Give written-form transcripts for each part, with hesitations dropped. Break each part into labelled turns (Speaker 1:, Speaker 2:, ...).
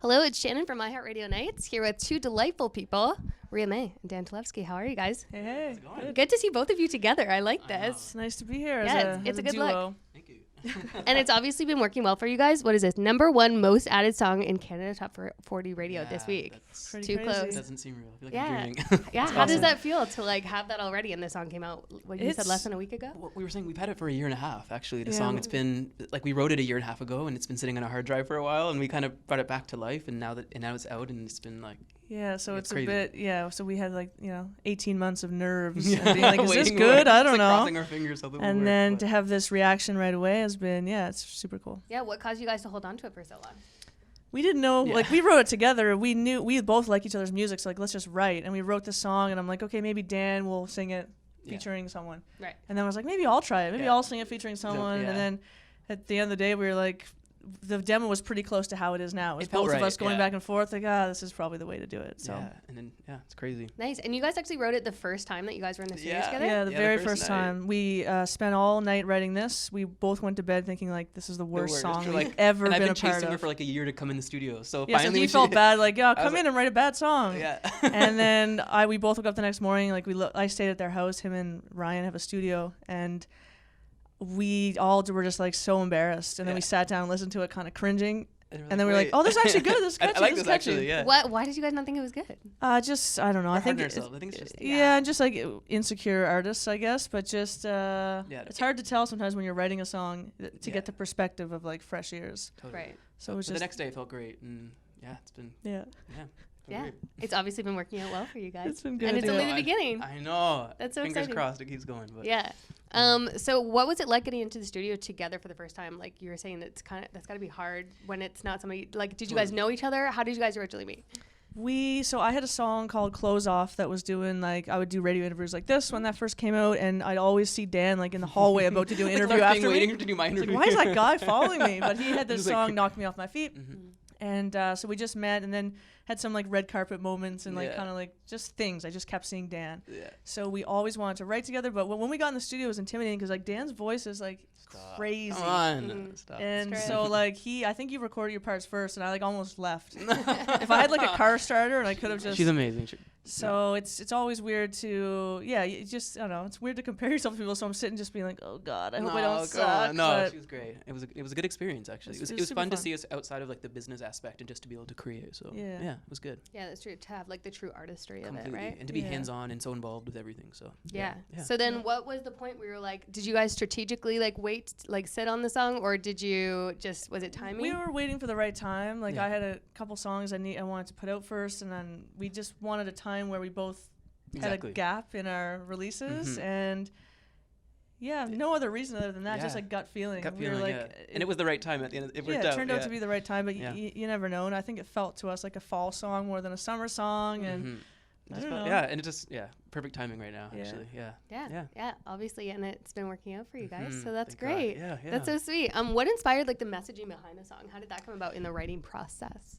Speaker 1: Hello, it's Shannon from iHeartRadio Nights here with two delightful people, Ria May and Dan Tulevsky. How are you guys?
Speaker 2: Hey,
Speaker 1: Good to see both of you together. I like this.
Speaker 2: It's nice to be here.
Speaker 1: Yeah,
Speaker 2: as
Speaker 1: it's
Speaker 2: a
Speaker 1: a good
Speaker 2: duo.
Speaker 1: look.
Speaker 3: Thank you.
Speaker 1: And it's obviously been working well for you guys. What is this? #1 most added song in Canada Top 40 radio this week.
Speaker 3: That's
Speaker 2: Pretty
Speaker 1: Too
Speaker 2: crazy.
Speaker 1: close.
Speaker 3: doesn't seem real. I feel like
Speaker 1: Yeah.
Speaker 3: I'm dreaming.
Speaker 1: Yeah,
Speaker 3: It's
Speaker 1: how does
Speaker 3: awesome.
Speaker 1: that feel to like have that already and the song came out, what you said,
Speaker 2: It's-
Speaker 1: less than a week ago?
Speaker 3: Well, we were saying we've had it for a year and a half, actually. The
Speaker 2: Yeah.
Speaker 3: song, it's been, like, we wrote it a year and a half ago, and it's been sitting on a hard drive for a while, and we kind of brought it back to life, and now it's out, and it's been, like,
Speaker 2: Yeah, so
Speaker 3: It's
Speaker 2: it's
Speaker 3: crazy.
Speaker 2: a bit, so we had 18 months of nerves.
Speaker 3: Yeah,
Speaker 2: And being like, is this
Speaker 3: waiting
Speaker 2: good?
Speaker 3: away.
Speaker 2: I
Speaker 3: It's
Speaker 2: don't
Speaker 3: like
Speaker 2: know.
Speaker 3: crossing our fingers hope it will
Speaker 2: And
Speaker 3: work,
Speaker 2: then
Speaker 3: but-
Speaker 2: to have this reaction right away has been, it's super cool.
Speaker 1: Yeah, what caused you guys to hold on to it for so long?
Speaker 2: We didn't know,
Speaker 3: Yeah.
Speaker 2: we wrote it together. We knew, we both like each other's music, so let's just write. And we wrote the song, and I'm like, okay, maybe Dan will sing it
Speaker 3: Yeah.
Speaker 2: featuring someone.
Speaker 1: Right.
Speaker 2: And then I was like, maybe I'll try it. Maybe
Speaker 3: Yeah.
Speaker 2: I'll sing it featuring someone.
Speaker 3: yeah.
Speaker 2: And then at the end of the day, we were like, the demo was pretty close to how it is now. It was
Speaker 3: It felt
Speaker 2: both of
Speaker 3: right,
Speaker 2: us going
Speaker 3: yeah.
Speaker 2: back and forth, this is probably the way to do it. So
Speaker 3: Yeah, and then, it's crazy.
Speaker 1: Nice. And you guys actually wrote it the first time that you guys were in the studio
Speaker 3: Yeah.
Speaker 1: together?
Speaker 2: yeah, the
Speaker 3: Yeah,
Speaker 2: very
Speaker 3: the
Speaker 2: first
Speaker 3: first night.
Speaker 2: time we spent all night writing this. We both went to bed thinking this is the worst
Speaker 3: worst.
Speaker 2: song
Speaker 3: We're
Speaker 2: we've
Speaker 3: like-
Speaker 2: ever
Speaker 3: And I've
Speaker 2: been
Speaker 3: been
Speaker 2: a part
Speaker 3: chasing her
Speaker 2: of.
Speaker 3: for like a year to come in the studio, so
Speaker 2: Yeah, so
Speaker 3: finally
Speaker 2: he
Speaker 3: when
Speaker 2: felt
Speaker 3: she-
Speaker 2: bad,
Speaker 3: I was
Speaker 2: come in and write a bad song.
Speaker 3: Yeah.
Speaker 2: And then we both woke up the next morning. I stayed at their house. Him and Ryan have a studio, and we all were just so embarrassed. And then we
Speaker 3: Yeah.
Speaker 2: sat down and listened to it, kind of cringing.
Speaker 3: And
Speaker 2: And then we were like,
Speaker 3: "Wait."
Speaker 2: oh, this is actually good. This is catchy.
Speaker 3: I like
Speaker 2: this
Speaker 3: this
Speaker 2: is catchy.
Speaker 3: actually, yeah.
Speaker 1: Why did you guys not think it was good?
Speaker 2: Just I don't know.
Speaker 3: We're
Speaker 2: I think
Speaker 3: hard on
Speaker 2: it's,
Speaker 3: ourselves. I think it's just
Speaker 2: yeah, just insecure artists, I guess. But just
Speaker 3: Yeah.
Speaker 2: it's hard to tell sometimes when you're writing a song to
Speaker 3: Yeah.
Speaker 2: get the perspective of fresh ears.
Speaker 3: totally.
Speaker 1: Right.
Speaker 2: So it was
Speaker 3: But
Speaker 2: just
Speaker 3: the next day it felt great, and it's been
Speaker 2: yeah.
Speaker 3: it's been
Speaker 1: Yeah.
Speaker 3: great.
Speaker 1: It's obviously been working out well for you guys.
Speaker 2: It's been good.
Speaker 1: And it's
Speaker 2: yeah.
Speaker 1: only the beginning.
Speaker 3: I know.
Speaker 1: That's so
Speaker 3: Fingers
Speaker 1: exciting.
Speaker 3: crossed it keeps going. But
Speaker 1: Yeah. So what was it like getting into the studio together for the first time? Like you were saying, that's got to be hard when it's not somebody, did you guys know each other? How did you guys originally meet?
Speaker 2: So I had a song called Close Off that was doing I would do radio interviews like this when that first came out, and I'd always see Dan in the hallway about to do an interview
Speaker 3: lurking,
Speaker 2: after
Speaker 3: waiting
Speaker 2: me.
Speaker 3: to do my
Speaker 2: It's
Speaker 3: interview.
Speaker 2: why is that guy following me? But he had this
Speaker 3: Just like-
Speaker 2: song knocked me off my feet.
Speaker 3: Mhm.
Speaker 2: And so we just met and then had some red carpet moments and
Speaker 3: Yeah.
Speaker 2: kind of just things. I just kept seeing Dan.
Speaker 3: Yeah.
Speaker 2: So we always wanted to write together, but when we got in the studio it was intimidating because Dan's voice is
Speaker 3: Stop.
Speaker 2: crazy.
Speaker 3: Come on.
Speaker 1: Mhm.
Speaker 3: Stop.
Speaker 2: And
Speaker 1: Straight
Speaker 2: so I think you recorded your parts first and I almost left. If I had a car starter and I could have just
Speaker 3: She's amazing.
Speaker 2: so it's always weird to you just I don't know, it's weird to compare yourself to people, so I'm sitting just being like, oh god, I hope I don't suck.
Speaker 3: No,
Speaker 2: but
Speaker 3: she was great. It was a good experience actually.
Speaker 2: It was
Speaker 3: It was
Speaker 2: super
Speaker 3: fun to
Speaker 2: fun.
Speaker 3: see us outside of the business aspect and just to be able to create. So
Speaker 2: Yeah.
Speaker 3: it was good.
Speaker 1: Yeah, that's true. To have the true artistry of it,
Speaker 3: Completely.
Speaker 1: right?
Speaker 3: And to be
Speaker 2: Yeah.
Speaker 3: hands on and so involved with everything. So
Speaker 1: Yeah.
Speaker 3: Yeah.
Speaker 1: So then what was the point where you were did you guys strategically wait, sit on the song, or did you was it timing?
Speaker 2: we were waiting for the right time.
Speaker 3: Yeah.
Speaker 2: I had a couple songs I wanted to put out first, and then we just wanted a time where we both had
Speaker 3: Exactly.
Speaker 2: a gap in our releases,
Speaker 3: Mhm.
Speaker 2: and no other reason other than that, just
Speaker 3: Yeah.
Speaker 2: gut feeling.
Speaker 3: Gut
Speaker 2: We
Speaker 3: feeling,
Speaker 2: were
Speaker 3: yeah. And it was the right time at the end. It worked
Speaker 2: it
Speaker 3: out.
Speaker 2: turned out to be the right time, but
Speaker 3: Yeah.
Speaker 2: you never know. And I think it felt to us like a fall song more than a summer song, and
Speaker 3: Mhm. It
Speaker 2: I
Speaker 3: just
Speaker 2: don't
Speaker 3: felt-
Speaker 2: know.
Speaker 3: Yeah, and it just perfect timing right now.
Speaker 2: Yeah.
Speaker 3: Actually, yeah.
Speaker 1: Yeah.
Speaker 3: Yeah.
Speaker 1: Obviously, and it's been working out for you guys,
Speaker 3: Mhm.
Speaker 1: so that's
Speaker 3: Thank God.
Speaker 1: great.
Speaker 3: Yeah, yeah.
Speaker 1: That's so sweet. What inspired the messaging behind the song? How did that come about in the writing process?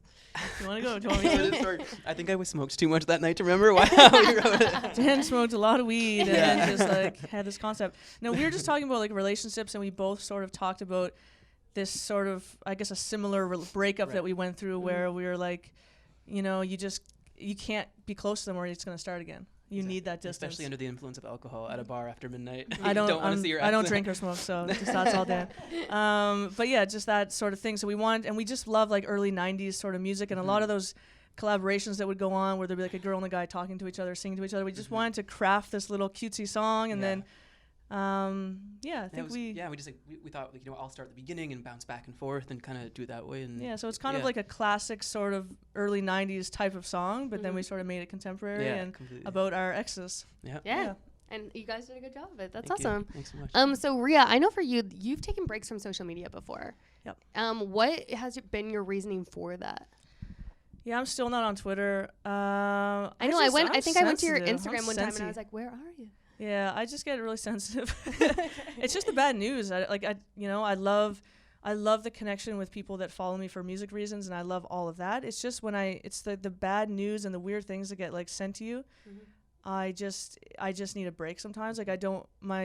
Speaker 2: you want to go? Do you want me
Speaker 3: So
Speaker 2: to?
Speaker 3: this story- I think I was smoked too much that night to remember why we wrote it.
Speaker 2: Dan smoked a lot of weed and
Speaker 3: Yeah.
Speaker 2: then just had this concept. No, we were just talking about relationships, and we both sort of talked about this sort of, I guess, a similar breakup that
Speaker 3: Right.
Speaker 2: we went through, where we were you can't be close to them or it's going to start again. You need that distance.
Speaker 3: Especially under the influence of alcohol at a bar after midnight.
Speaker 2: I don't
Speaker 3: want to see your
Speaker 2: I don't
Speaker 3: ex.
Speaker 2: drink or smoke, so that's all Dan. But yeah, just that sort of thing. So we wanted, and we just love early '90s sort of music, and a lot of those collaborations that would go on where there'd be a girl and a guy talking to each other, singing to each other. We just wanted to craft this little cutesy song, and
Speaker 3: Yeah.
Speaker 2: then I
Speaker 3: It
Speaker 2: think
Speaker 3: was- we just we thought I'll start at the beginning and bounce back and forth and kind of do it that way. And
Speaker 2: yeah, so it's kind of
Speaker 3: Yeah.
Speaker 2: like a classic sort of early '90s type of song, but then we sort of made it contemporary
Speaker 3: yeah,
Speaker 2: and
Speaker 3: completely.
Speaker 2: about our exes.
Speaker 3: Yeah.
Speaker 1: Yeah. And you guys did a good job of it. That's
Speaker 3: Thank you.
Speaker 1: awesome.
Speaker 3: Thanks so much.
Speaker 1: So Ria, I know for you, you've taken breaks from social media before.
Speaker 2: Yep.
Speaker 1: What has been your reasoning for that?
Speaker 2: Yeah, I'm still not on Twitter.
Speaker 1: I know. I think I went to your
Speaker 2: sensitive. I'm
Speaker 1: Instagram one time and I
Speaker 2: sensitive.
Speaker 1: was like, "Where are you?"
Speaker 2: Yeah, I just get really sensitive. It's just the bad news. I love the connection with people that follow me for music reasons, and I love all of that. It's just when it's the bad news and the weird things that get sent to you.
Speaker 1: Mhm.
Speaker 2: I just need a break sometimes. I don't my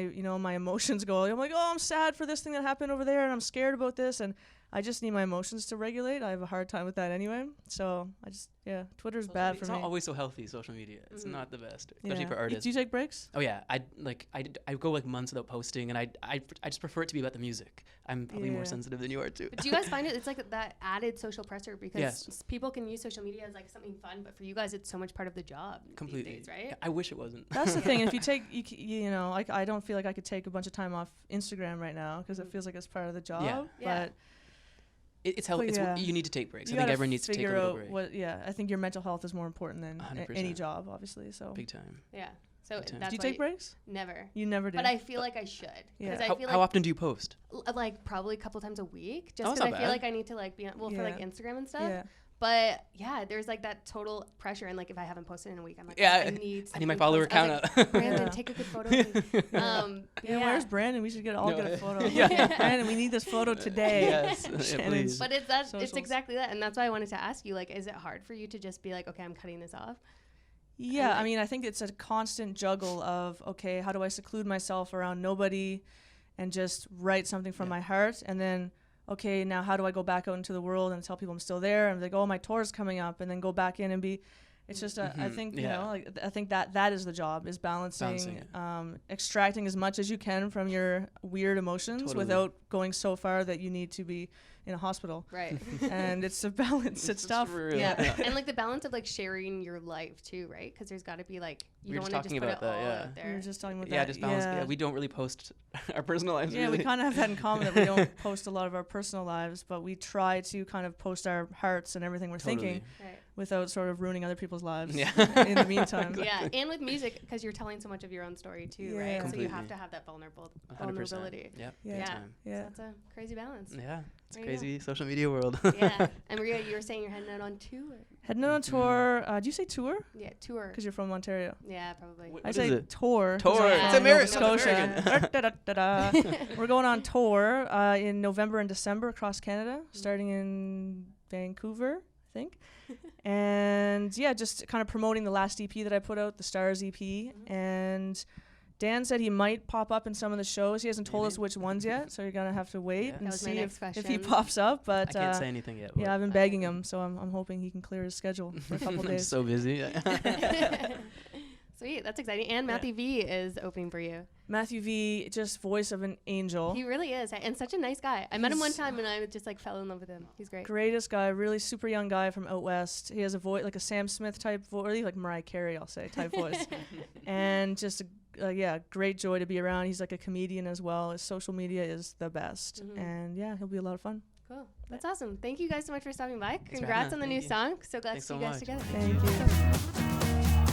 Speaker 2: emotions go. I'm like, oh, I'm sad for this thing that happened over there, and I'm scared about this, and I just need my emotions to regulate. I have a hard time with that anyway. So I just, Twitter's
Speaker 3: Social
Speaker 2: bad
Speaker 3: media-
Speaker 2: for
Speaker 3: it's
Speaker 2: me.
Speaker 3: not always so healthy, social media. It's not the best, especially for artists.
Speaker 2: Do you take breaks?
Speaker 3: Oh yeah, I go like months without posting, and I just prefer it to be about the music. I'm probably more sensitive than you are too.
Speaker 1: But do you guys find it's like that added social pressure because
Speaker 3: Yes.
Speaker 1: people can use social media as like something fun, but for you guys, it's so much part of the job
Speaker 3: Completely,
Speaker 1: these days, right?
Speaker 3: Yeah, I wish it wasn't.
Speaker 2: That's the thing. And if you take, you know, like I don't feel like I could take a bunch of time off Instagram right now because it feels like it's part of the job.
Speaker 3: Yeah.
Speaker 1: Yeah.
Speaker 2: But
Speaker 3: It's healthy.
Speaker 2: yeah.
Speaker 3: You need to take breaks.
Speaker 2: you
Speaker 3: I think
Speaker 2: gotta
Speaker 3: everyone needs to take a
Speaker 2: figure
Speaker 3: little
Speaker 2: out
Speaker 3: break.
Speaker 2: what. Yeah, I think your mental health is more important than
Speaker 3: 100%.
Speaker 2: any job, obviously. So.
Speaker 3: Big time.
Speaker 1: Yeah. So
Speaker 3: Big time.
Speaker 1: that's
Speaker 2: Do you
Speaker 1: why
Speaker 2: take breaks?
Speaker 1: Never.
Speaker 2: You never do.
Speaker 1: But I feel like I should.
Speaker 2: Yeah.
Speaker 1: Because I feel
Speaker 3: How
Speaker 1: like
Speaker 3: often do you post?
Speaker 1: like probably a couple times a week, just
Speaker 3: Oh, that's
Speaker 1: because I
Speaker 3: not
Speaker 1: feel
Speaker 3: bad.
Speaker 1: like I need to like be on, for like
Speaker 2: Yeah.
Speaker 1: Instagram and stuff.
Speaker 2: Yeah.
Speaker 1: But yeah, there's like that total pressure, and like if I haven't posted in a week, I'm like,
Speaker 3: Yeah,
Speaker 1: I need.
Speaker 3: I need my
Speaker 1: something
Speaker 3: follower
Speaker 1: post- I was
Speaker 3: count
Speaker 1: like,
Speaker 3: up.
Speaker 1: Brandon,
Speaker 2: Yeah.
Speaker 1: take a good photo. Of me.
Speaker 2: Yeah, where's Brandon? We should all
Speaker 3: No,
Speaker 2: get a photo.
Speaker 3: yeah.
Speaker 2: Brandon, we need this photo today.
Speaker 3: Yes, yeah,
Speaker 2: Shannon's-
Speaker 3: please.
Speaker 1: But it's that. It's
Speaker 2: Socials.
Speaker 1: exactly that, and that's why I wanted to ask you. Like, is it hard for you to just be like, okay, I'm cutting this off?
Speaker 2: Yeah,
Speaker 1: like-
Speaker 2: I mean, I think it's a constant juggle of, okay, how do I seclude myself around nobody and just write something from
Speaker 3: Yeah.
Speaker 2: my heart? And then, okay, now how do I go back out into the world and tell people I'm still there? And like, oh, my tour's coming up, and then go back in and be. It's just, I
Speaker 3: Mhm,
Speaker 2: think,
Speaker 3: yeah.
Speaker 2: you know, like I think that is the job, is
Speaker 3: Balancing
Speaker 2: balancing,
Speaker 3: it.
Speaker 2: extracting as much as you can from your weird emotions
Speaker 3: Totally.
Speaker 2: without going so far that you need to be in a hospital.
Speaker 1: Right.
Speaker 2: And it's a balance. It's tough.
Speaker 3: for real.
Speaker 1: Yeah. And like the balance of like sharing your life too, right? Because there's got to be like you
Speaker 3: We were
Speaker 1: don't
Speaker 3: just
Speaker 1: want to just
Speaker 3: talking
Speaker 1: put it
Speaker 3: about that,
Speaker 1: all
Speaker 3: yeah.
Speaker 1: out
Speaker 2: We
Speaker 1: there.
Speaker 2: were just talking about
Speaker 3: Yeah,
Speaker 2: that.
Speaker 3: just balance. Yeah, we don't really post our personal lives.
Speaker 2: Yeah,
Speaker 3: really.
Speaker 2: we kind of have that in common that we don't post a lot of our personal lives, but we try to kind of post our hearts and everything we're thinking
Speaker 1: Right.
Speaker 2: without sort of ruining other people's lives
Speaker 3: Yeah.
Speaker 2: in the meantime.
Speaker 1: Yeah, and with music, because you're telling so much of your own story too, right?
Speaker 2: Yeah.
Speaker 1: So you
Speaker 3: Completely.
Speaker 1: have to have that
Speaker 3: 100%.
Speaker 1: vulnerability.
Speaker 3: Yep.
Speaker 2: Yeah.
Speaker 3: Big
Speaker 1: Yeah.
Speaker 3: time.
Speaker 2: Yeah.
Speaker 1: So that's a crazy balance.
Speaker 3: Yeah. It's a
Speaker 1: There you go.
Speaker 3: crazy social media world.
Speaker 1: Yeah. And Maria, you were saying you're heading out on tour.
Speaker 2: Heading on tour. Do you say tour?
Speaker 1: Yeah, tour.
Speaker 2: Because you're from Ontario.
Speaker 1: Yeah, probably.
Speaker 3: What
Speaker 2: I
Speaker 3: is
Speaker 2: say
Speaker 3: it?
Speaker 2: tour. 'cause
Speaker 3: Tour.
Speaker 2: I'm
Speaker 1: It's
Speaker 2: from
Speaker 1: Ameri-
Speaker 2: Nova
Speaker 1: no, it's
Speaker 2: Scotia. Da-da-da-da. We're going on tour in November and December across Canada, starting in Vancouver, I think. And yeah, just kind of promoting the last EP that I put out, the Stars EP. And Dan said he might pop up in some of the shows. He hasn't told us
Speaker 3: Maybe.
Speaker 2: which ones yet, so you're gonna have to wait
Speaker 3: Yeah.
Speaker 1: That
Speaker 2: and
Speaker 1: was my
Speaker 2: see
Speaker 1: next
Speaker 2: if he
Speaker 1: question.
Speaker 2: pops up.
Speaker 3: I
Speaker 2: But
Speaker 3: can't say anything yet.
Speaker 2: yeah, I've been begging him, so I'm hoping he can clear his schedule for a couple
Speaker 3: I'm
Speaker 2: days.
Speaker 3: so busy.
Speaker 1: Sweet, that's exciting. And Matthew V is opening for you.
Speaker 2: Matthew V, just voice of an angel.
Speaker 1: He really is, and such a nice guy. I met him one
Speaker 2: He's-
Speaker 1: time, and I just like fell in love with him. He's great.
Speaker 2: Greatest guy, really super young guy from out west. He has a voice like a Sam Smith type voice, like Mariah Carey, I'll say, type voice. And just great joy to be around. He's like a comedian as well. His social media is the best,
Speaker 1: Mhm.
Speaker 2: and yeah, he'll be a lot of fun.
Speaker 1: Cool. That's awesome. Thank you guys so much for stopping by.
Speaker 3: for
Speaker 1: Congrats
Speaker 3: having
Speaker 1: on the
Speaker 3: us.
Speaker 1: new
Speaker 3: Thank you.
Speaker 1: song. So glad
Speaker 3: Thanks
Speaker 1: to see
Speaker 3: so
Speaker 1: you guys
Speaker 3: much.
Speaker 1: together.
Speaker 2: Thank you.